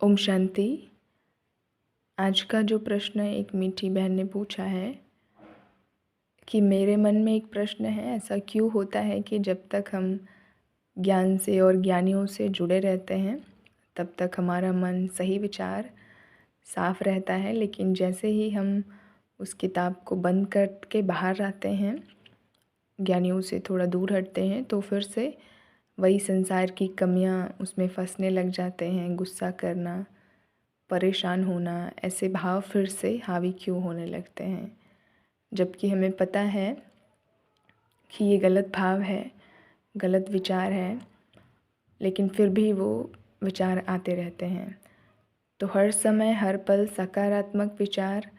ओम शांति। आज का जो प्रश्न एक मीठी बहन ने पूछा है कि मेरे मन में एक प्रश्न है, ऐसा क्यों होता है कि जब तक हम ज्ञान से और ज्ञानियों से जुड़े रहते हैं तब तक हमारा मन सही विचार साफ रहता है, लेकिन जैसे ही हम उस किताब को बंद करके बाहर आते हैं, ज्ञानियों से थोड़ा दूर हटते हैं, तो फिर से वही संसार की कमियां उसमें फंसने लग जाते हैं। गुस्सा करना, परेशान होना, ऐसे भाव फिर से हावी क्यों होने लगते हैं, जबकि हमें पता है कि ये गलत भाव है, गलत विचार है, लेकिन फिर भी वो विचार आते रहते हैं। तो हर समय हर पल सकारात्मक विचार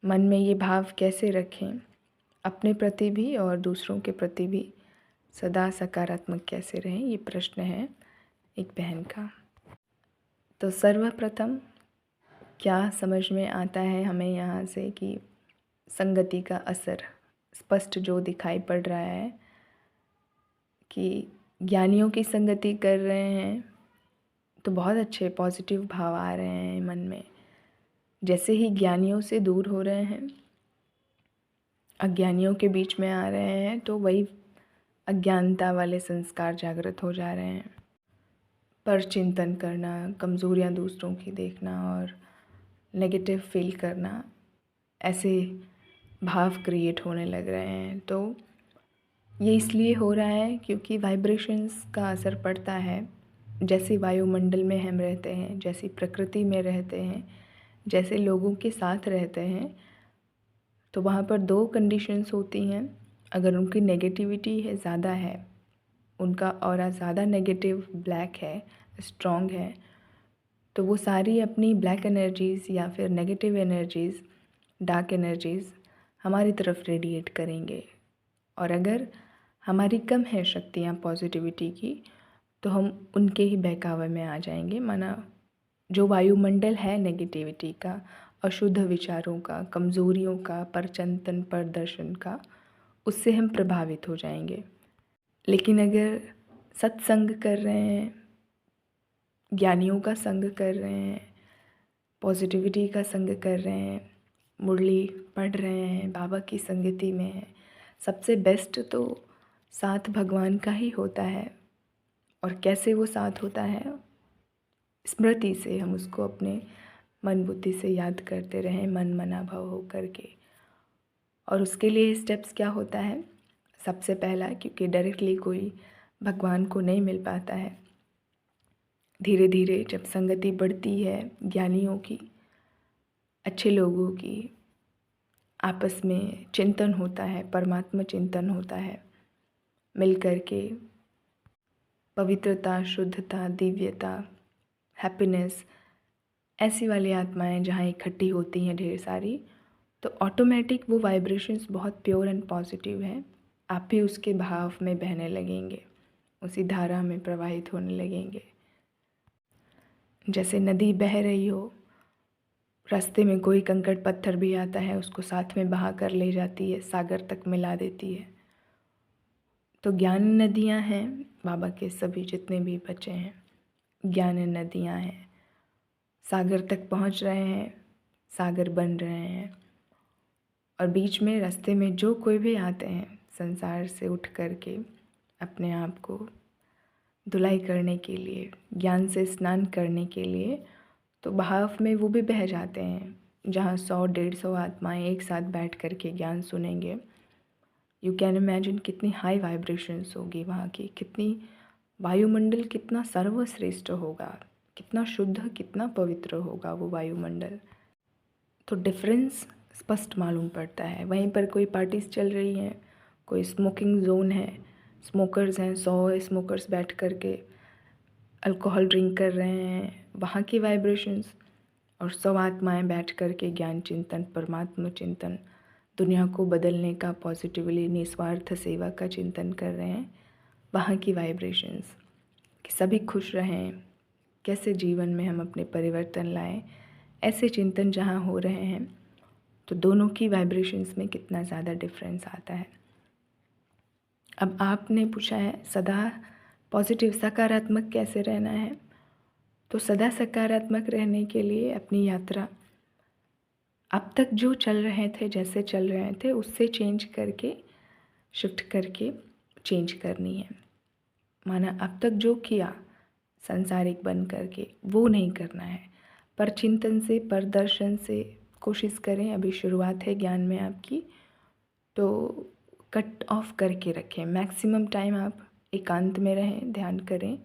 मन में ये भाव कैसे रखें, अपने प्रति भी और दूसरों के प्रति भी सदा सकारात्मक कैसे रहें, ये प्रश्न है एक बहन का। तो सर्वप्रथम क्या समझ में आता है हमें यहाँ से कि संगति का असर स्पष्ट जो दिखाई पड़ रहा है कि ज्ञानियों की संगति कर रहे हैं तो बहुत अच्छे पॉजिटिव भाव आ रहे हैं मन में। जैसे ही ज्ञानियों से दूर हो रहे हैं, अज्ञानियों के बीच में आ रहे हैं, तो वही अज्ञानता वाले संस्कार जागृत हो जा रहे हैं। पर चिंतन करना, कमज़ोरियाँ दूसरों की देखना और नेगेटिव फील करना, ऐसे भाव क्रिएट होने लग रहे हैं। तो ये इसलिए हो रहा है क्योंकि वाइब्रेशंस का असर पड़ता है। जैसे वायुमंडल में हम रहते हैं, जैसी प्रकृति में रहते हैं, जैसे लोगों के साथ रहते हैं, तो वहाँ पर दो कंडीशंस होती हैं। अगर उनकी नेगेटिविटी है, ज़्यादा है, उनका ऑरा ज़्यादा नेगेटिव ब्लैक है, स्ट्रॉन्ग है, तो वो सारी अपनी ब्लैक एनर्जीज़ या फिर नेगेटिव एनर्जीज़, डार्क एनर्जीज़ हमारी तरफ रेडिएट करेंगे। और अगर हमारी कम है शक्तियाँ पॉजिटिविटी की, तो हम उनके ही बहकावे में आ जाएंगे। माना जो वायुमंडल है नेगेटिविटी का, अशुद्ध विचारों का, कमज़ोरियों का, परचिंतन प्रदर्शन का, उससे हम प्रभावित हो जाएंगे। लेकिन अगर सत्संग कर रहे हैं, ज्ञानियों का संग कर रहे हैं, पॉजिटिविटी का संग कर रहे हैं, मुरली पढ़ रहे हैं, बाबा की संगति में हैं, सबसे बेस्ट तो साथ भगवान का ही होता है। और कैसे वो साथ होता है? स्मृति से हम उसको अपने मन बुद्धि से याद करते रहें, मन मना भव हो करके। और उसके लिए स्टेप्स क्या होता है? सबसे पहला, क्योंकि डायरेक्टली कोई भगवान को नहीं मिल पाता है, धीरे धीरे जब संगति बढ़ती है ज्ञानियों की, अच्छे लोगों की, आपस में चिंतन होता है, परमात्मा चिंतन होता है, मिल कर के पवित्रता, शुद्धता, दिव्यता, हैप्पीनेस, ऐसी वाली आत्माएं जहाँ इकट्ठी होती हैं ढेर सारी, तो ऑटोमेटिक वो वाइब्रेशंस बहुत प्योर एंड पॉजिटिव हैं। आप भी उसके भाव में बहने लगेंगे, उसी धारा में प्रवाहित होने लगेंगे। जैसे नदी बह रही हो, रास्ते में कोई कंकड़ पत्थर भी आता है, उसको साथ में बहा कर ले जाती है, सागर तक मिला देती है। तो ज्ञान नदियाँ हैं, बाबा के सभी जितने भी बच्चे हैं ज्ञान नदियाँ हैं, सागर तक पहुंच रहे हैं, सागर बन रहे हैं। और बीच में रास्ते में जो कोई भी आते हैं संसार से उठ कर के अपने आप को धुलाई करने के लिए, ज्ञान से स्नान करने के लिए, तो बहाव में वो भी बह जाते हैं। जहाँ 100-150 आत्माएं एक साथ बैठ कर के ज्ञान सुनेंगे, यू कैन इमेजिन कितनी हाई वाइब्रेशंस होगी वहाँ की, कितनी वायुमंडल कितना सर्वश्रेष्ठ होगा, कितना शुद्ध, कितना पवित्र होगा वो वायुमंडल। तो डिफरेंस स्पष्ट मालूम पड़ता है। वहीं पर कोई पार्टीज चल रही हैं, कोई स्मोकिंग जोन है, स्मोकर्स हैं, 100 स्मोकर्स बैठ कर के अल्कोहल ड्रिंक कर रहे हैं, वहाँ की वाइब्रेशंस, और 100 आत्माएँ बैठ कर के ज्ञान चिंतन, परमात्मा चिंतन, दुनिया को बदलने का, पॉजिटिवली निस्वार्थ सेवा का चिंतन कर रहे हैं, वहाँ की वाइब्रेशंस, कि सभी खुश रहें, कैसे जीवन में हम अपने परिवर्तन लाएं, ऐसे चिंतन जहाँ हो रहे हैं, तो दोनों की वाइब्रेशंस में कितना ज़्यादा डिफरेंस आता है। अब आपने पूछा है सदा पॉजिटिव सकारात्मक कैसे रहना है, तो सदा सकारात्मक रहने के लिए अपनी यात्रा अब तक जो चल रहे थे, जैसे चल रहे थे, उससे चेंज करके, शिफ्ट करके चेंज करनी है। माना अब तक जो किया संसारिक बन करके, वो नहीं करना है। पर चिंतन से, पर दर्शन से कोशिश करें। अभी शुरुआत है ज्ञान में आपकी, तो कट ऑफ करके रखें। मैक्सिमम टाइम आप एकांत में रहें, ध्यान करें,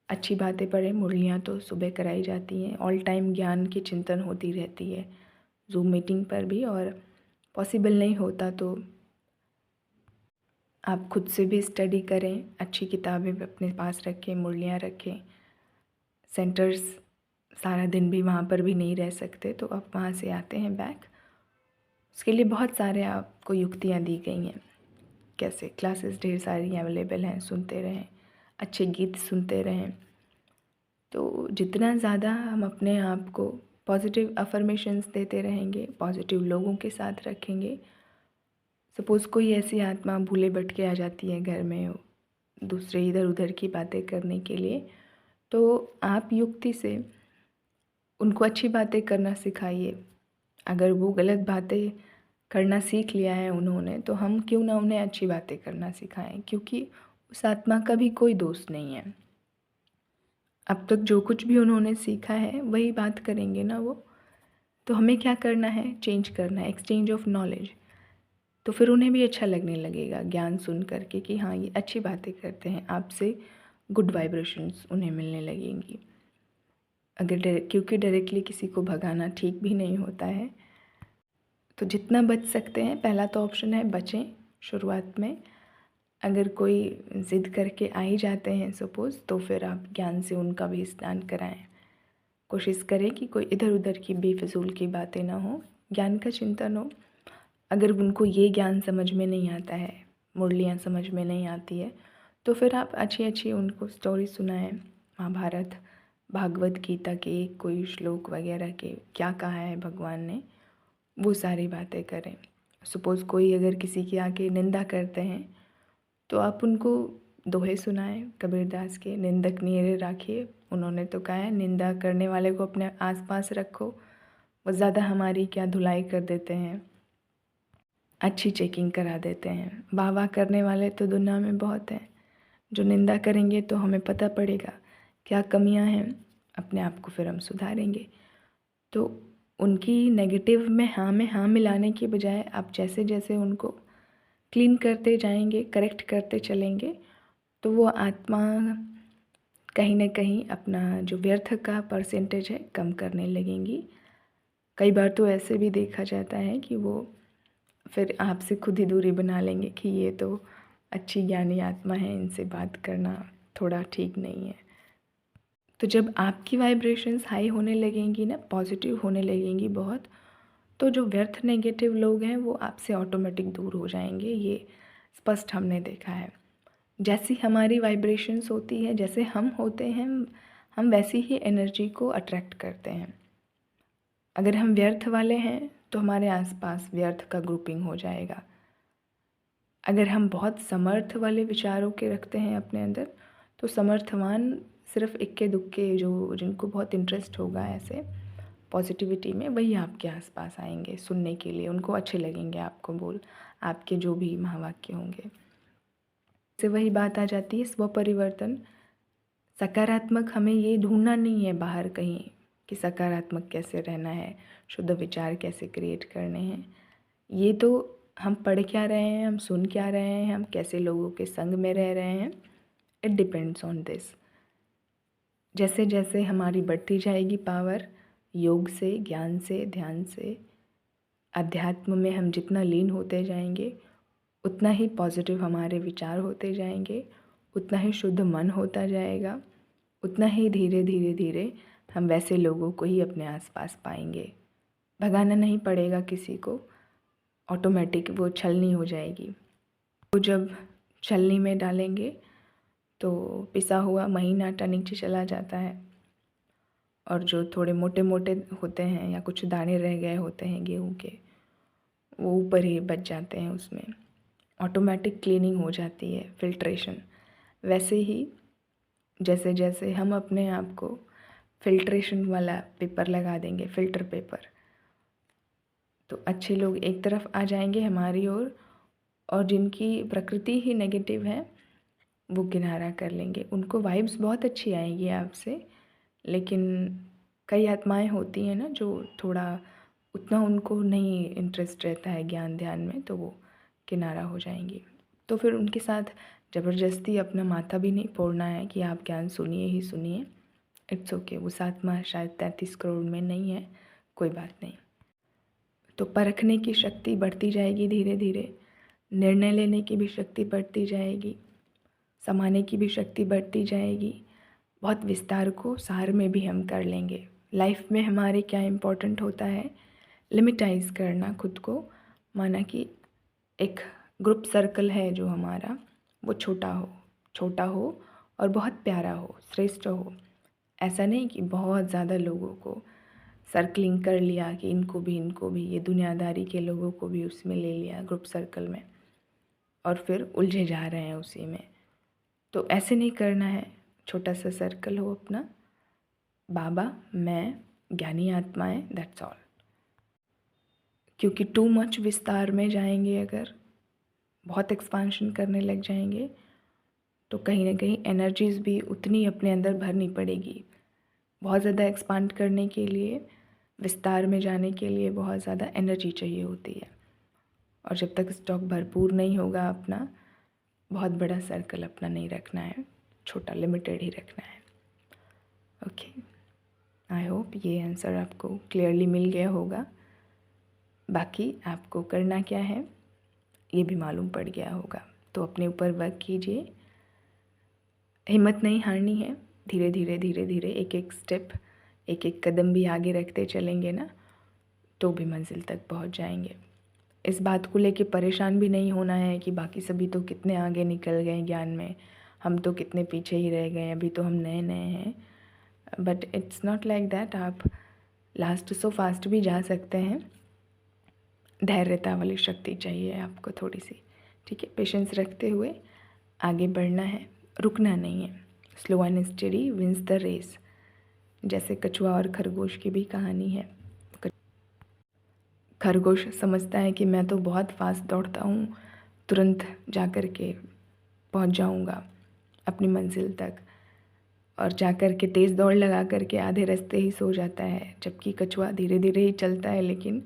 अच्छी बातें पढ़ें। मुरलियाँ तो सुबह कराई जाती हैं, ऑल टाइम ज्ञान की चिंतन होती रहती है ज़ूम मीटिंग पर भी। और पॉसिबल नहीं होता तो आप खुद से भी स्टडी करें, अच्छी किताबें अपने पास रखें, मुरलियाँ रखें। सेंटर्स सारा दिन भी वहाँ पर भी नहीं रह सकते, तो आप वहाँ से आते हैं बैक, उसके लिए बहुत सारे आपको युक्तियाँ दी गई हैं। कैसे क्लासेस ढेर सारी अवेलेबल हैं, सुनते रहें, अच्छे गीत सुनते रहें। तो जितना ज़्यादा हम अपने आप को पॉजिटिव अफर्मेशंस देते रहेंगे, पॉजिटिव लोगों के साथ रखेंगे। सपोज़ कोई ऐसी आत्मा भूले भटके आ जाती है घर में, दूसरे इधर उधर की बातें करने के लिए, तो आप युक्ति से उनको अच्छी बातें करना सिखाइए। अगर वो गलत बातें करना सीख लिया है उन्होंने, तो हम क्यों ना उन्हें अच्छी बातें करना सिखाएं, क्योंकि उस आत्मा का भी कोई दोष नहीं है। अब तक जो कुछ भी उन्होंने सीखा है वही बात करेंगे ना वो। तो हमें क्या करना है, चेंज करना है, एक्सचेंज ऑफ नॉलेज। तो फिर उन्हें भी अच्छा लगने लगेगा ज्ञान सुन करके कि हाँ ये अच्छी बातें करते हैं, आपसे गुड वाइब्रेशंस उन्हें मिलने लगेंगी। अगर क्योंकि डायरेक्टली किसी को भगाना ठीक भी नहीं होता है, तो जितना बच सकते हैं, पहला तो ऑप्शन है बचें शुरुआत में। अगर कोई ज़िद करके आ ही जाते हैं सपोज़, तो फिर आप ज्ञान से उनका भी स्नान कराएं। कोशिश करें कि कोई इधर उधर की बेफिजूल की बातें ना हो, ज्ञान का चिंतन हो। अगर उनको ये ज्ञान समझ में नहीं आता है, मुरलियाँ समझ में नहीं आती है, तो फिर आप अच्छी अच्छी उनको स्टोरी सुनाएं। महाभारत, भागवत गीता के कोई श्लोक वगैरह के क्या कहा है भगवान ने, वो सारी बातें करें। सपोज़ कोई अगर किसी की आके निंदा करते हैं, तो आप उनको दोहे सुनाएं कबीरदास के, निंदक नियरे राखिए। उन्होंने तो कहा है निंदा करने वाले को अपने आसपास रखो, वो ज़्यादा हमारी क्या धुलाई कर देते हैं, अच्छी चेकिंग करा देते हैं। वाह वाह करने वाले तो दुनिया में बहुत हैं, जो निंदा करेंगे तो हमें पता पड़ेगा क्या कमियां हैं, अपने आप को फिर हम सुधारेंगे। तो उनकी नेगेटिव में हाँ मिलाने के बजाय आप जैसे जैसे उनको क्लीन करते जाएंगे, करेक्ट करते चलेंगे, तो वो आत्मा कहीं ना कहीं अपना जो व्यर्थ का परसेंटेज है कम करने लगेंगी। कई बार तो ऐसे भी देखा जाता है कि वो फिर आपसे खुद ही दूरी बना लेंगे कि ये तो अच्छी ज्ञानी आत्मा है, इनसे बात करना थोड़ा ठीक नहीं है। तो जब आपकी वाइब्रेशंस हाई होने लगेंगी ना, पॉजिटिव होने लगेंगी बहुत, तो जो व्यर्थ नेगेटिव लोग हैं वो आपसे ऑटोमेटिक दूर हो जाएंगे। ये स्पष्ट हमने देखा है। जैसी हमारी वाइब्रेशंस होती है, जैसे हम होते हैं, हम वैसी ही एनर्जी को अट्रैक्ट करते हैं। अगर हम व्यर्थ वाले हैं तो हमारे आसपास व्यर्थ का ग्रुपिंग हो जाएगा। अगर हम बहुत समर्थ वाले विचारों के रखते हैं अपने अंदर, तो समर्थवान सिर्फ इक्के दुक्के जो जिनको बहुत इंटरेस्ट होगा ऐसे पॉजिटिविटी में, वही आपके आसपास आएंगे सुनने के लिए। उनको अच्छे लगेंगे आपको बोल, आपके जो भी महावाक्य होंगे। से वही बात आ जाती है स्व परिवर्तन। सकारात्मक हमें ये ढूंढना नहीं है बाहर कहीं कि सकारात्मक कैसे रहना है, शुद्ध विचार कैसे क्रिएट करने हैं। ये तो हम पढ़ क्या रहे हैं, हम सुन क्या रहे हैं, हम कैसे लोगों के संग में रह रहे हैं, इट डिपेंड्स ऑन दिस। जैसे जैसे हमारी बढ़ती जाएगी पावर, योग से, ज्ञान से, ध्यान से, अध्यात्म में हम जितना लीन होते जाएंगे, उतना ही पॉजिटिव हमारे विचार होते जाएंगे, उतना ही शुद्ध मन होता जाएगा, उतना ही धीरे धीरे धीरे हम वैसे लोगों को ही अपने आसपास पाएंगे। भगाना नहीं पड़ेगा किसी को, ऑटोमेटिक वो छलनी हो जाएगी। वो जब छलनी में डालेंगे तो पिसा हुआ महीन आटा नीचे चला जाता है, और जो थोड़े मोटे मोटे होते हैं या कुछ दाने रह गए होते हैं गेहूं के, वो ऊपर ही बच जाते हैं। उसमें ऑटोमेटिक क्लीनिंग हो जाती है, फिल्ट्रेशन। वैसे ही जैसे जैसे हम अपने आप को फिल्ट्रेशन वाला पेपर लगा देंगे, फ़िल्टर पेपर। तो अच्छे लोग एक तरफ आ जाएंगे हमारी ओर, और जिनकी प्रकृति ही नेगेटिव है वो किनारा कर लेंगे। उनको वाइब्स बहुत अच्छी आएंगी आपसे, लेकिन कई आत्माएं होती हैं ना जो थोड़ा उतना उनको नहीं इंटरेस्ट रहता है ज्ञान ध्यान में, तो वो किनारा हो जाएंगी। तो फिर उनके साथ ज़बरदस्ती अपना माथा भी नहीं फोड़ना है कि आप ज्ञान सुनिए ही सुनिए। इट्स ओके, उस आत्मा शायद 33 करोड़ में नहीं है, कोई बात नहीं। तो परखने की शक्ति बढ़ती जाएगी धीरे धीरे, निर्णय लेने की भी शक्ति बढ़ती जाएगी, समाने की भी शक्ति बढ़ती जाएगी। बहुत विस्तार को सार में भी हम कर लेंगे। लाइफ में हमारे क्या इम्पोर्टेंट होता है, लिमिटाइज़ करना खुद को। माना कि एक ग्रुप सर्कल है जो हमारा, वो छोटा हो और बहुत प्यारा हो, श्रेष्ठ हो। ऐसा नहीं कि बहुत ज़्यादा लोगों को सर्कलिंग कर लिया कि इनको भी ये दुनियादारी के लोगों को भी उसमें ले लिया ग्रुप सर्कल में, और फिर उलझे जा रहे हैं उसी में। तो ऐसे नहीं करना है। छोटा सा सर्कल हो अपना, बाबा, मैं, ज्ञानी आत्माएं, दैट्स ऑल। क्योंकि टू मच विस्तार में जाएंगे, अगर बहुत एक्सपांशन करने लग जाएंगे तो कहीं ना कहीं एनर्जीज़ भी उतनी अपने अंदर भरनी पड़ेगी। बहुत ज़्यादा एक्सपांड करने के लिए, विस्तार में जाने के लिए बहुत ज़्यादा एनर्जी चाहिए होती है, और जब तक स्टॉक भरपूर नहीं होगा अपना, बहुत बड़ा सर्कल अपना नहीं रखना है, छोटा लिमिटेड ही रखना है। ओके, आई होप ये आंसर आपको क्लियरली मिल गया होगा। बाकी आपको करना क्या है ये भी मालूम पड़ गया होगा। तो अपने ऊपर वर्क कीजिए, हिम्मत नहीं हारनी है। धीरे धीरे एक एक स्टेप, एक एक कदम भी आगे रखते चलेंगे ना, तो भी मंजिल तक पहुंच जाएंगे। इस बात को लेके परेशान भी नहीं होना है कि बाकी सभी तो कितने आगे निकल गए ज्ञान में, हम तो कितने पीछे ही रह गए, अभी तो हम नए नए हैं। But it's not like that. आप लास्ट सो फास्ट भी जा सकते हैं। धैर्यता वाली शक्ति चाहिए आपको थोड़ी सी, ठीक है। पेशेंस रखते हुए आगे बढ़ना है, रुकना नहीं है। Slow and steady wins the race. जैसे कछुआ और खरगोश की भी कहानी है। खरगोश समझता है कि मैं तो बहुत फास्ट दौड़ता हूँ, तुरंत जा कर के पहुँच जाऊँगा अपनी मंजिल तक, और जा कर के तेज़ दौड़ लगा कर के आधे रास्ते ही सो जाता है। जबकि कछुआ धीरे धीरे ही चलता है लेकिन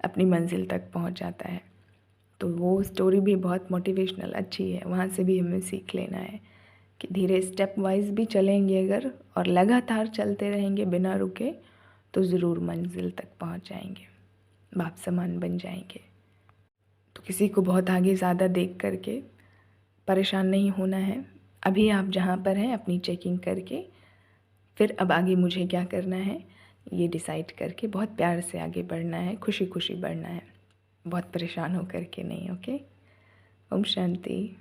अपनी मंजिल तक पहुँच जाता है। तो वो स्टोरी भी बहुत मोटिवेशनल अच्छी है, वहाँ से भी हमें सीख लेना है कि धीरे स्टेप वाइज भी चलेंगे अगर, और लगातार चलते रहेंगे बिना रुके, तो ज़रूर मंजिल तक पहुँच जाएंगे, बाप समान बन जाएंगे। तो किसी को बहुत आगे ज़्यादा देख करके परेशान नहीं होना है। अभी आप जहाँ पर हैं अपनी चेकिंग करके, फिर अब आगे मुझे क्या करना है ये डिसाइड करके बहुत प्यार से आगे बढ़ना है, खुशी खुशी बढ़ना है, बहुत परेशान हो करके नहीं। ओके, ओम शांति।